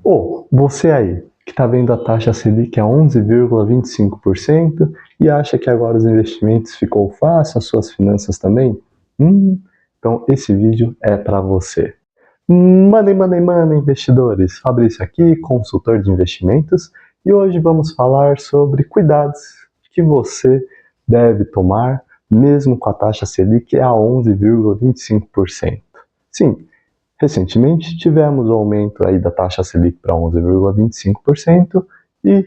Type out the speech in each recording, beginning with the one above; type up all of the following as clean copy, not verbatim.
Ou você aí, que está vendo a taxa Selic a 11,25% e acha que agora os investimentos ficou fácil, as suas finanças também? Então esse vídeo é para você. Money, investidores! Fabrício aqui, consultor de investimentos, e hoje vamos falar sobre cuidados que você deve tomar mesmo com a taxa Selic a 11,25%. Sim, recentemente tivemos o aumento aí da taxa Selic para 11,25% e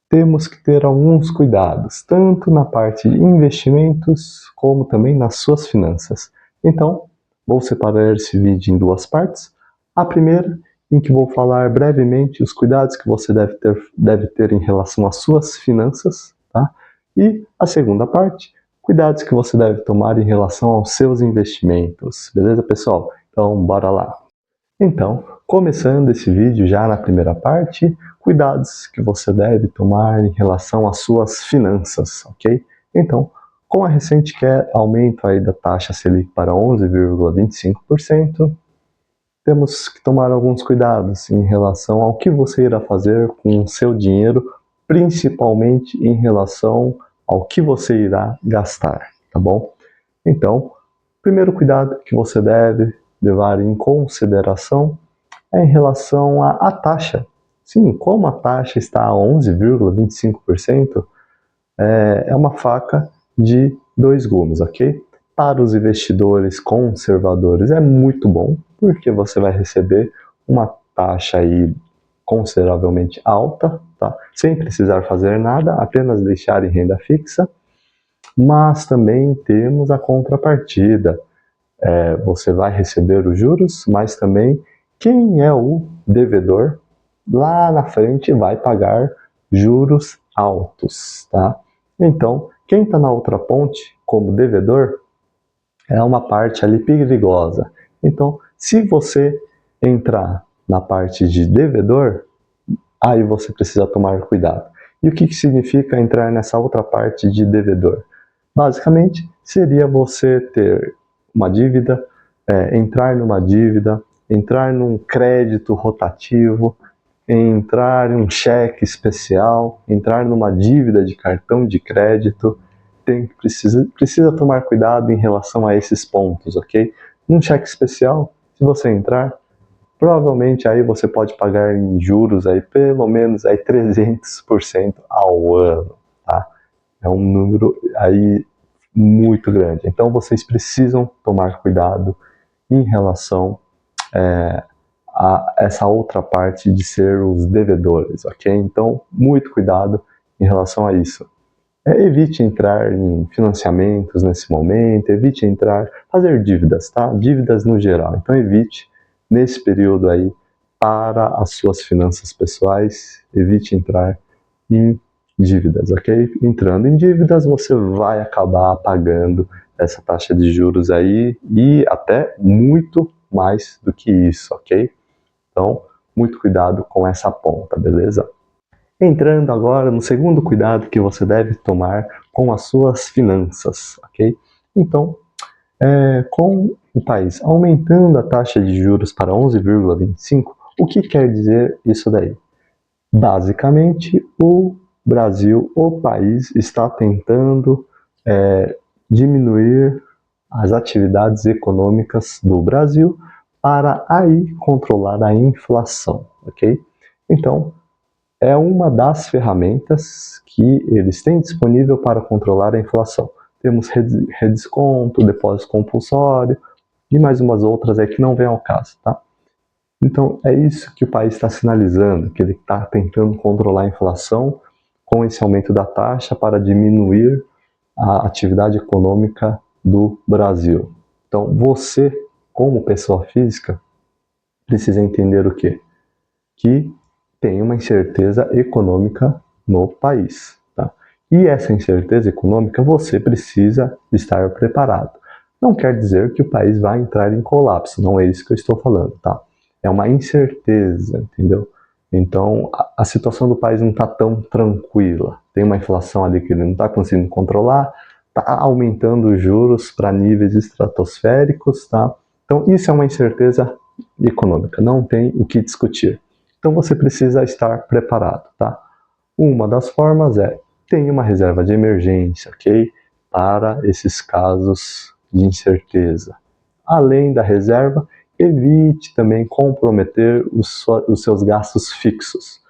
temos que ter alguns cuidados, tanto na parte de investimentos como também nas suas finanças. Então, vou separar esse vídeo em duas partes. A primeira, em que vou falar brevemente os cuidados que você deve ter em relação às suas finanças, tá? E a segunda parte, cuidados que você deve tomar em relação aos seus investimentos. Beleza, pessoal? Então, bora lá! Então, começando esse vídeo já na primeira parte, cuidados que você deve tomar em relação às suas finanças, ok? Então, com a recente aumento aí da taxa Selic para 11,25%, temos que tomar alguns cuidados em relação ao que você irá fazer com o seu dinheiro, principalmente em relação ao que você irá gastar, tá bom? Então, primeiro cuidado que você deve levar em consideração é em relação à taxa. Sim, como a taxa está a 11,25%, é uma faca de dois gumes, ok? Para os investidores conservadores é muito bom, porque você vai receber uma taxa aí consideravelmente alta, tá? Sem precisar fazer nada, apenas deixar em renda fixa. Mas também temos a contrapartida. Você vai receber os juros, mas também quem é o devedor lá na frente vai pagar juros altos, tá? Então, quem está na outra ponte como devedor é uma parte ali perigosa. Então, se você entrar na parte de devedor, aí você precisa tomar cuidado. E o que significa entrar nessa outra parte de devedor? Basicamente, seria você ter uma dívida, entrar numa dívida, entrar num crédito rotativo, entrar em um cheque especial, entrar numa dívida de cartão de crédito. Precisa tomar cuidado em relação a esses pontos, ok? Um cheque especial, se você entrar, provavelmente aí você pode pagar em juros aí pelo menos aí 300% ao ano, tá? É um número aí muito grande. Então vocês precisam tomar cuidado em relação a essa outra parte de ser os devedores, ok? Então, muito cuidado em relação a isso. Evite entrar em financiamentos nesse momento, evite fazer dívidas, tá? Dívidas no geral. Então, evite nesse período aí para as suas finanças pessoais, evite entrar em dívidas, ok? Entrando em dívidas, você vai acabar pagando essa taxa de juros aí e até muito mais do que isso, ok? Então, muito cuidado com essa ponta, beleza? Entrando agora no segundo cuidado que você deve tomar com as suas finanças, ok? Então, com o país aumentando a taxa de juros para 11,25%, o que quer dizer isso daí? Basicamente, o Brasil, o país, está tentando diminuir as atividades econômicas do Brasil para aí controlar a inflação, ok? Então, é uma das ferramentas que eles têm disponível para controlar a inflação. Temos redesconto, depósito compulsório e mais umas outras aí que não vem ao caso, tá? Então, é isso que o país está sinalizando, que ele está tentando controlar a inflação com esse aumento da taxa para diminuir a atividade econômica do Brasil. Então, você, como pessoa física, precisa entender o quê? Que tem uma incerteza econômica no país, tá? E essa incerteza econômica você precisa estar preparado. Não quer dizer que o país vai entrar em colapso, não é isso que eu estou falando, tá? É uma incerteza, entendeu? Então, a situação do país não está tão tranquila. Tem uma inflação ali que ele não está conseguindo controlar, está aumentando os juros para níveis estratosféricos, tá? Então, isso é uma incerteza econômica, não tem o que discutir. Então você precisa estar preparado, tá? Uma das formas é ter uma reserva de emergência, ok? Para esses casos de incerteza. Além da reserva, evite também comprometer os seus gastos fixos.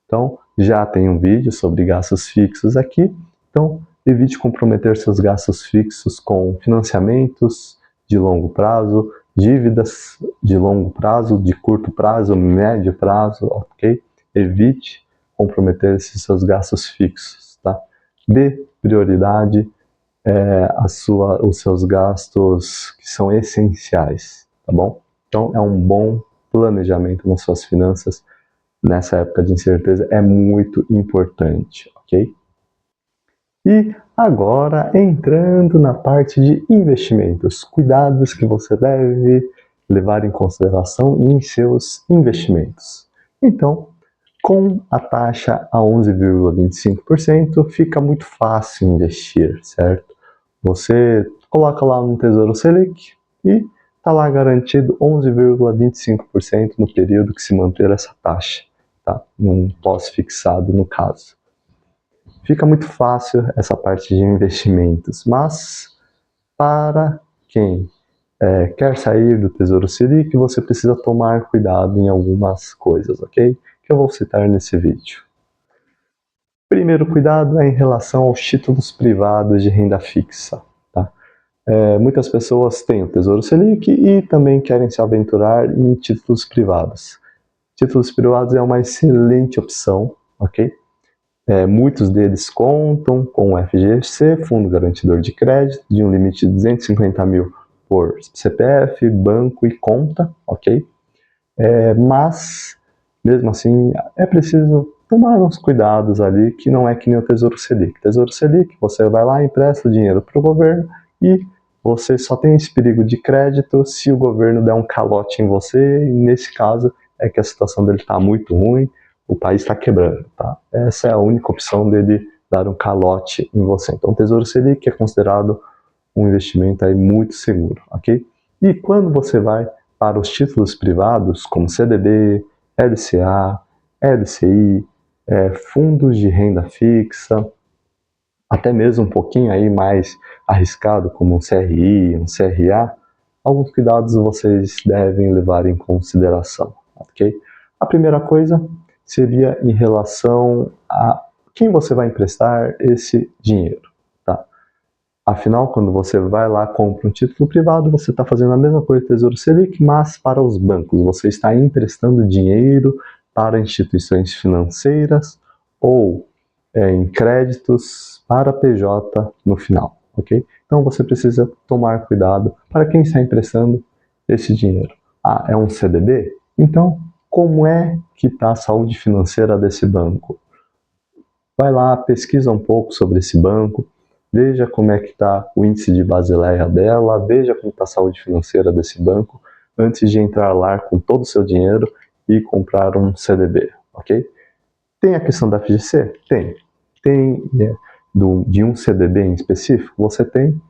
Então, já tem um vídeo sobre gastos fixos aqui. Então, evite comprometer seus gastos fixos com financiamentos de longo prazo, dívidas de longo prazo, de curto prazo, médio prazo, ok? Evite comprometer esses seus gastos fixos, tá? Dê prioridade os seus gastos que são essenciais, tá bom? Então, é um bom planejamento nas suas finanças nessa época de incerteza é muito importante, ok? E agora, entrando na parte de investimentos, cuidados que você deve levar em consideração em seus investimentos. Então, com a taxa a 11,25%, fica muito fácil investir, certo? Você coloca lá no Tesouro Selic e está lá garantido 11,25% no período que se manter essa taxa, tá? Num pós-fixado, no caso. Fica muito fácil essa parte de investimentos, mas para quem quer sair do Tesouro Selic, você precisa tomar cuidado em algumas coisas, ok? Que eu vou citar nesse vídeo. Primeiro cuidado é em relação aos títulos privados de renda fixa, tá? Muitas pessoas têm o Tesouro Selic e também querem se aventurar em títulos privados. Títulos privados é uma excelente opção, ok? Muitos deles contam com o FGC, Fundo Garantidor de Crédito, de um limite de 250 mil por CPF, banco e conta, ok? Mas, mesmo assim, é preciso tomar uns cuidados ali, que não é que nem o Tesouro Selic. Tesouro Selic, você vai lá, empresta o dinheiro para o governo e você só tem esse perigo de crédito se o governo der um calote em você, e nesse caso é que a situação dele está muito ruim, o país está quebrando, tá? Essa é a única opção dele dar um calote em você. Então, o Tesouro Selic é considerado um investimento aí muito seguro, ok? E quando você vai para os títulos privados, como CDB, LCA, LCI, fundos de renda fixa, até mesmo um pouquinho aí mais arriscado, como um CRI, um CRA, alguns cuidados vocês devem levar em consideração, ok? A primeira coisa seria em relação a quem você vai emprestar esse dinheiro, tá? Afinal, quando você vai lá e compra um título privado, você está fazendo a mesma coisa do Tesouro Selic, mas para os bancos. Você está emprestando dinheiro para instituições financeiras ou em créditos para PJ no final, ok? Então você precisa tomar cuidado para quem está emprestando esse dinheiro. Ah, é um CDB? Então, como é que está a saúde financeira desse banco? Vai lá, pesquisa um pouco sobre esse banco, veja como é que está o índice de Basileia dela, veja como está a saúde financeira desse banco, antes de entrar lá com todo o seu dinheiro e comprar um CDB, ok? Tem a questão da FGC? Tem. Tem de um CDB em específico? Você tem,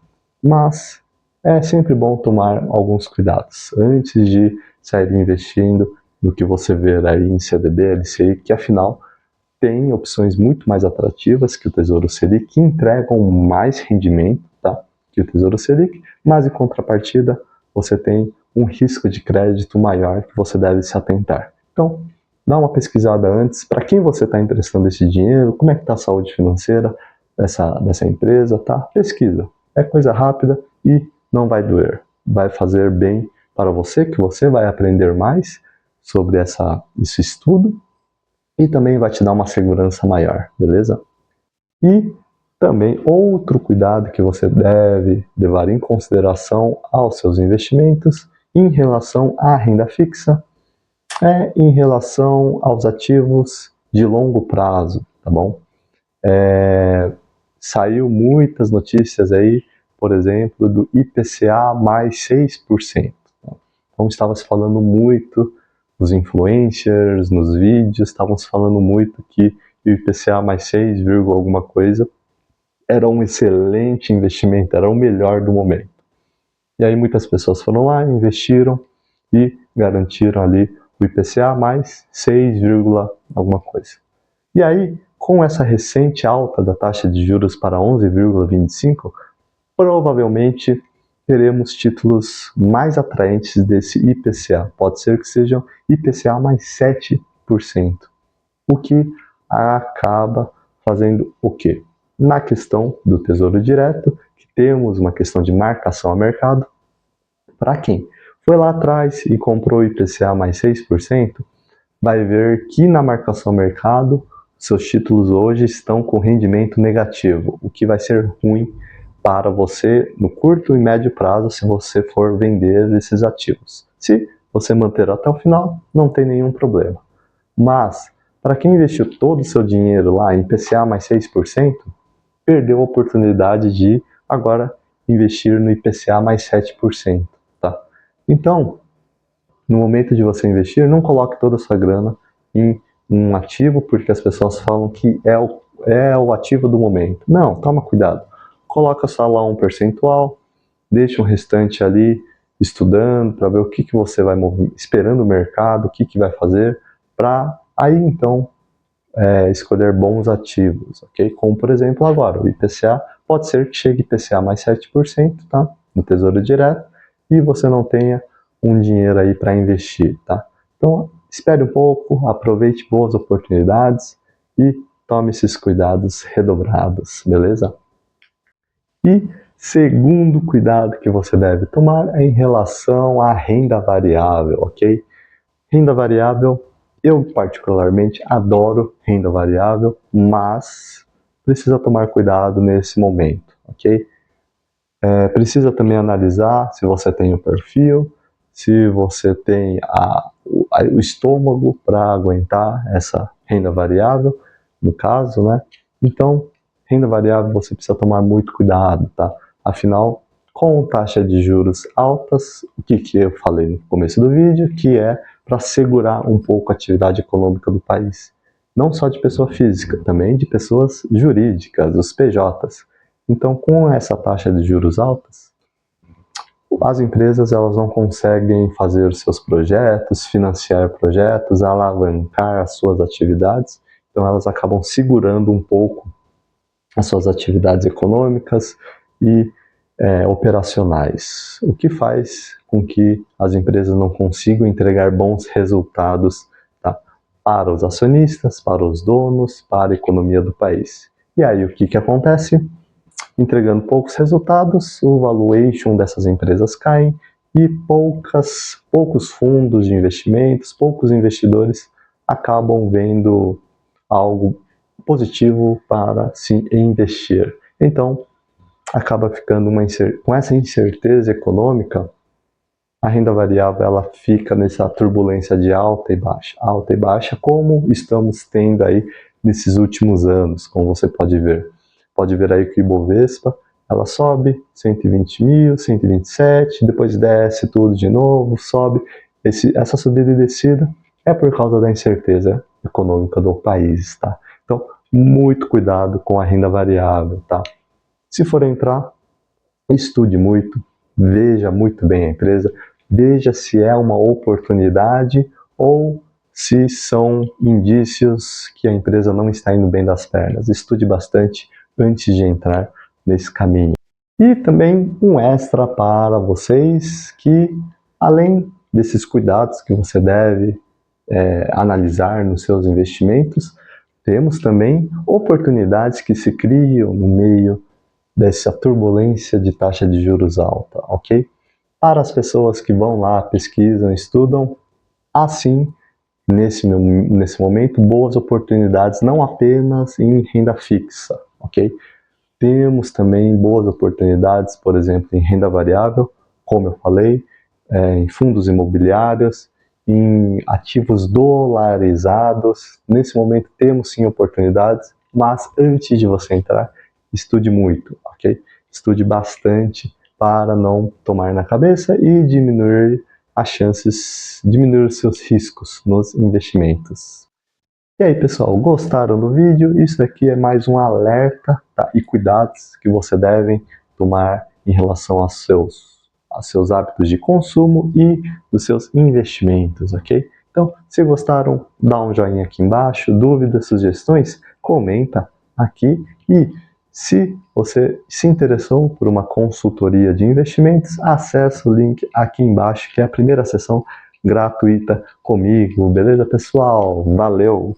mas é sempre bom tomar alguns cuidados antes de sair investindo no que você vê aí em CDB, LCI, que afinal tem opções muito mais atrativas que o Tesouro Selic, que entregam mais rendimento, tá, que o Tesouro Selic, mas em contrapartida você tem um risco de crédito maior que você deve se atentar. Então, dá uma pesquisada antes, para quem você está emprestando esse dinheiro, como é que está a saúde financeira dessa empresa, tá? Pesquisa. É coisa rápida e não vai doer. Vai fazer bem para você, que você vai aprender mais sobre esse estudo e também vai te dar uma segurança maior, beleza? E também outro cuidado que você deve levar em consideração aos seus investimentos em relação à renda fixa em relação aos ativos de longo prazo, tá bom? Saiu muitas notícias aí, por exemplo, do IPCA mais 6%. Então estava se falando muito, os influencers, nos vídeos, estavam se falando muito que o IPCA mais 6, alguma coisa era um excelente investimento, era o melhor do momento. E aí muitas pessoas foram lá, investiram e garantiram ali o IPCA mais 6, alguma coisa. E aí, com essa recente alta da taxa de juros para 11,25, provavelmente teremos títulos mais atraentes desse IPCA. Pode ser que sejam IPCA mais 7%, o que acaba fazendo o quê? Na questão do Tesouro Direto, que temos uma questão de marcação a mercado, para quem foi lá atrás e comprou o IPCA mais 6%, vai ver que na marcação a mercado, seus títulos hoje estão com rendimento negativo, o que vai ser ruim para você no curto e médio prazo se você for vender esses ativos. Se você manter até o final, não tem nenhum problema. Mas, para quem investiu todo o seu dinheiro lá em IPCA mais 6%, perdeu a oportunidade de agora investir no IPCA mais 7%. Tá? Então, no momento de você investir, não coloque toda a sua grana em um ativo, porque as pessoas falam que é o ativo do momento. Não, toma cuidado. Coloca só lá um percentual, deixa o restante ali estudando para ver o que você vai mover, esperando o mercado, o que vai fazer, para aí então escolher bons ativos, ok? Como por exemplo agora, o IPCA, pode ser que chegue IPCA mais 7%, tá? No Tesouro Direto, e você não tenha um dinheiro aí para investir, tá? Então, espere um pouco, aproveite boas oportunidades e tome esses cuidados redobrados, beleza? E segundo cuidado que você deve tomar é em relação à renda variável, ok? Renda variável, eu particularmente adoro renda variável, mas precisa tomar cuidado nesse momento, ok? Precisa também analisar se você tem o perfil, se você tem o estômago para aguentar essa renda variável, no caso, né? Então, renda variável você precisa tomar muito cuidado, tá? Afinal, com taxa de juros altas, o que eu falei no começo do vídeo, que é para segurar um pouco a atividade econômica do país. Não só de pessoa física, também de pessoas jurídicas, os PJs. Então, com essa taxa de juros altas, as empresas elas não conseguem fazer seus projetos, financiar projetos, alavancar as suas atividades, então elas acabam segurando um pouco as suas atividades econômicas e operacionais, o que faz com que as empresas não consigam entregar bons resultados, tá, para os acionistas, para os donos, para a economia do país. E aí o que acontece? Entregando poucos resultados, o valuation dessas empresas cai e poucos fundos de investimentos, poucos investidores acabam vendo algo positivo para se investir. Então, acaba ficando com essa incerteza econômica, a renda variável ela fica nessa turbulência de alta e baixa, como estamos tendo aí nesses últimos anos, como você pode ver. Pode ver aí que o Ibovespa, ela sobe 120 mil, 127, depois desce tudo de novo, sobe. Essa subida e descida é por causa da incerteza econômica do país, tá? Então, muito cuidado com a renda variável, tá? Se for entrar, estude muito, veja muito bem a empresa, veja se é uma oportunidade ou se são indícios que a empresa não está indo bem das pernas. Estude bastante antes de entrar nesse caminho. E também um extra para vocês que, além desses cuidados que você deve analisar nos seus investimentos, temos também oportunidades que se criam no meio dessa turbulência de taxa de juros alta, ok? Para as pessoas que vão lá, pesquisam, estudam, assim, nesse momento, boas oportunidades, não apenas em renda fixa, ok? Temos também boas oportunidades, por exemplo, em renda variável, como eu falei, em fundos imobiliários, em ativos dolarizados. Nesse momento temos sim oportunidades, mas antes de você entrar, estude muito, ok? Estude bastante para não tomar na cabeça e diminuir as chances, diminuir os seus riscos nos investimentos. E aí, pessoal, gostaram do vídeo? Isso aqui é mais um alerta, tá? E cuidados que você deve tomar em relação aos seus hábitos de consumo e dos seus investimentos, ok? Então, se gostaram, dá um joinha aqui embaixo, dúvidas, sugestões, comenta aqui e se você se interessou por uma consultoria de investimentos, acesse o link aqui embaixo, que é a primeira sessão gratuita comigo, beleza, pessoal? Valeu!